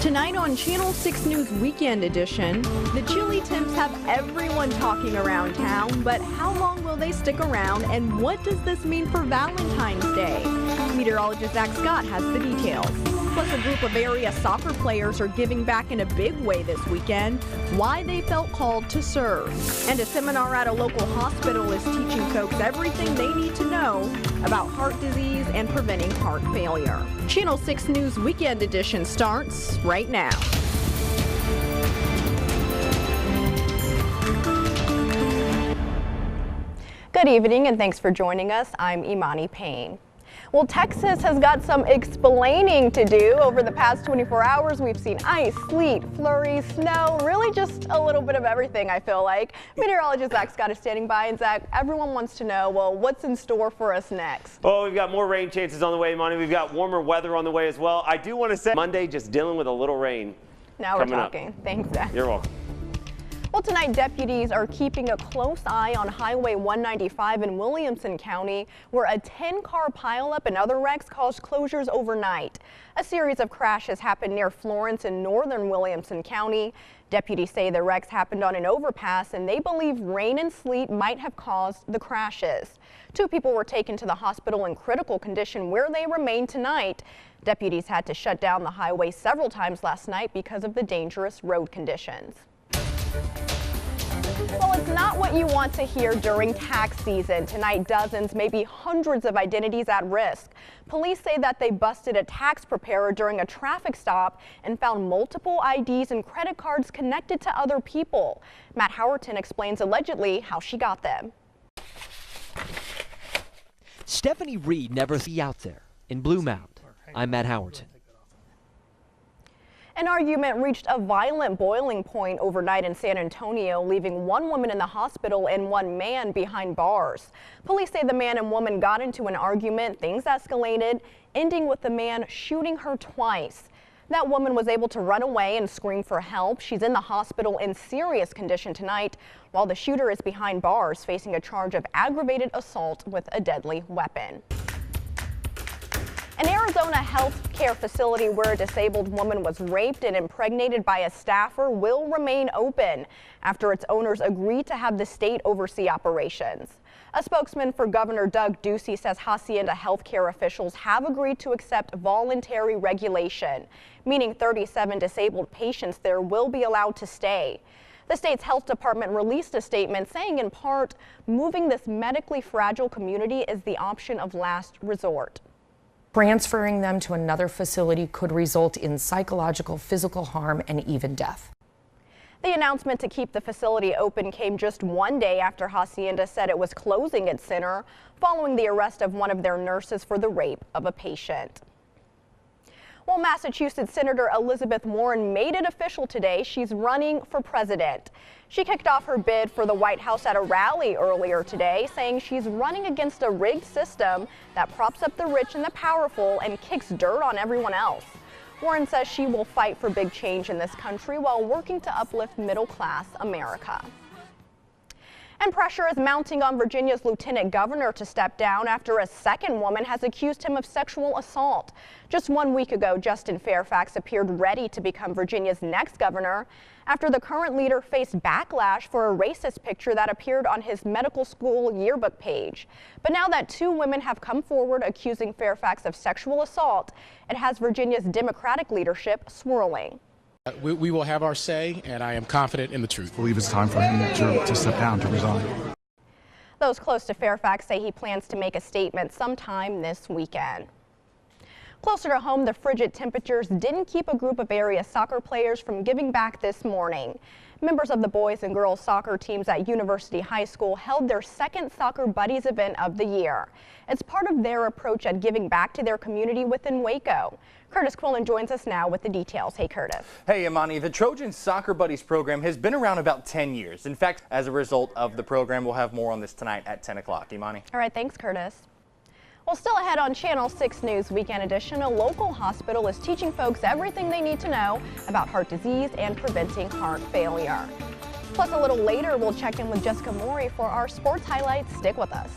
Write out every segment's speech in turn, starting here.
Tonight on Channel 6 News Weekend Edition, the chilly temps have everyone talking around town, but how long will they stick around and what does this mean for Valentine's Day? Meteorologist Zach Scott has the details. Plus, a group of area soccer players are giving back in a big way this weekend, why they felt called to serve. And a seminar at a local hospital is teaching folks everything they need to know about heart disease and preventing heart failure. Channel 6 News Weekend Edition starts right now. Good evening and thanks for joining us. I'm Imani Payne. Well, Texas has got some explaining to do. Over the past 24 hours, we've seen ice, sleet, flurries, snow, really just a little bit of everything, I feel like. Meteorologist Zach Scott is standing by, and Zach, everyone wants to know, well, what's in store for us next? Well, we've got more rain chances on the way, Monty. We've got warmer weather on the way as well. I do want to say Monday just dealing with a little rain. Now we're talking. Thanks, Zach. You're welcome. Well, tonight, deputies are keeping a close eye on Highway 195 in Williamson County, where a 10-car pileup and other wrecks caused closures overnight. A series of crashes happened near Florence in northern Williamson County. Deputies say the wrecks happened on an overpass, and they believe rain and sleet might have caused the crashes. 2 people were taken to the hospital in critical condition, where they remain tonight. Deputies had to shut down the highway several times last night because of the dangerous road conditions. Well, it's not what you want to hear during tax season. Tonight, dozens, maybe hundreds of identities at risk. Police say that they busted a tax preparer during a traffic stop and found multiple IDs and credit cards connected to other people. Matt Howerton explains allegedly how she got them. Stephanie Reed never see out there in Blue Mound. I'm Matt Howerton. An argument reached a violent boiling point overnight in San Antonio, leaving 1 woman in the hospital and 1 man behind bars. Police say the man and woman got into an argument, things escalated, ending with the man shooting her twice. That woman was able to run away and scream for help. She's in the hospital in serious condition tonight, while the shooter is behind bars facing a charge of aggravated assault with a deadly weapon. An Arizona health care facility where a disabled woman was raped and impregnated by a staffer will remain open after its owners agreed to have the state oversee operations. A spokesman for Governor Doug Ducey says Hacienda healthcare officials have agreed to accept voluntary regulation, meaning 37 disabled patients there will be allowed to stay. The state's health department released a statement saying, in part, moving this medically fragile community is the option of last resort. Transferring them to another facility could result in psychological, physical harm, and even death. The announcement to keep the facility open came just 1 day after Hacienda said it was closing its center following the arrest of one of their nurses for the rape of a patient. Well, Massachusetts Senator Elizabeth Warren made it official today. She's running for president. She kicked off her bid for the White House at a rally earlier today, saying she's running against a rigged system that props up the rich and the powerful and kicks dirt on everyone else. Warren says she will fight for big change in this country while working to uplift middle-class America. And pressure is mounting on Virginia's lieutenant governor to step down after a second woman has accused him of sexual assault. Just 1 week ago, Justin Fairfax appeared ready to become Virginia's next governor after the current leader faced backlash for a racist picture that appeared on his medical school yearbook page. But now that 2 women have come forward accusing Fairfax of sexual assault, it has Virginia's Democratic leadership swirling. We will have our say, and I am confident in the truth. I believe it's time for him to step down, to resign. Those close to Fairfax say he plans to make a statement sometime this weekend. Closer to home, the frigid temperatures didn't keep a group of area soccer players from giving back this morning. Members of the boys and girls soccer teams at University High School held their second Soccer Buddies event of the year. It's part of their approach at giving back to their community within Waco. Curtis Quillen joins us now with the details. Hey, Curtis. Hey, Imani. The Trojan Soccer Buddies program has been around about 10 years. In fact, as a result of the program, we'll have more on this tonight at 10 o'clock. Imani. All right, thanks, Curtis. Well, still ahead on Channel 6 News Weekend Edition, a local hospital is teaching folks everything they need to know about heart disease and preventing heart failure. Plus, a little later, we'll check in with Jessica Maury for our sports highlights. Stick with us.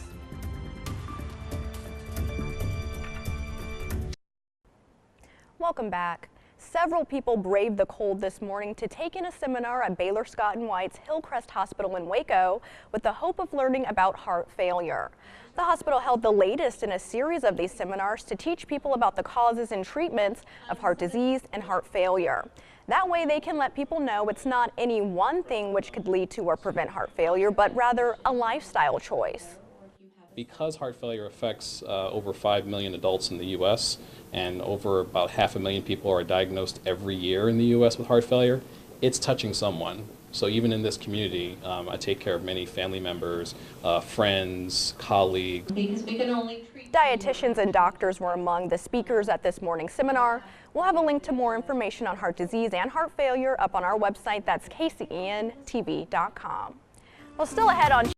Welcome back. Several people braved the cold this morning to take in a seminar at Baylor Scott & White's Hillcrest Hospital in Waco with the hope of learning about heart failure. The hospital held the latest in a series of these seminars to teach people about the causes and treatments of heart disease and heart failure. That way they can let people know it's not any one thing which could lead to or prevent heart failure, but rather a lifestyle choice. Because heart failure affects over 5 million adults in the U.S. and over about 500,000 people are diagnosed every year in the U.S. with heart failure, it's touching someone. So even in this community, I take care of many family members, friends, colleagues. Because we can only treat Dietitians and doctors were among the speakers at this morning's seminar. We'll have a link to more information on heart disease and heart failure up on our website. That's kcentv.com. Well, still ahead on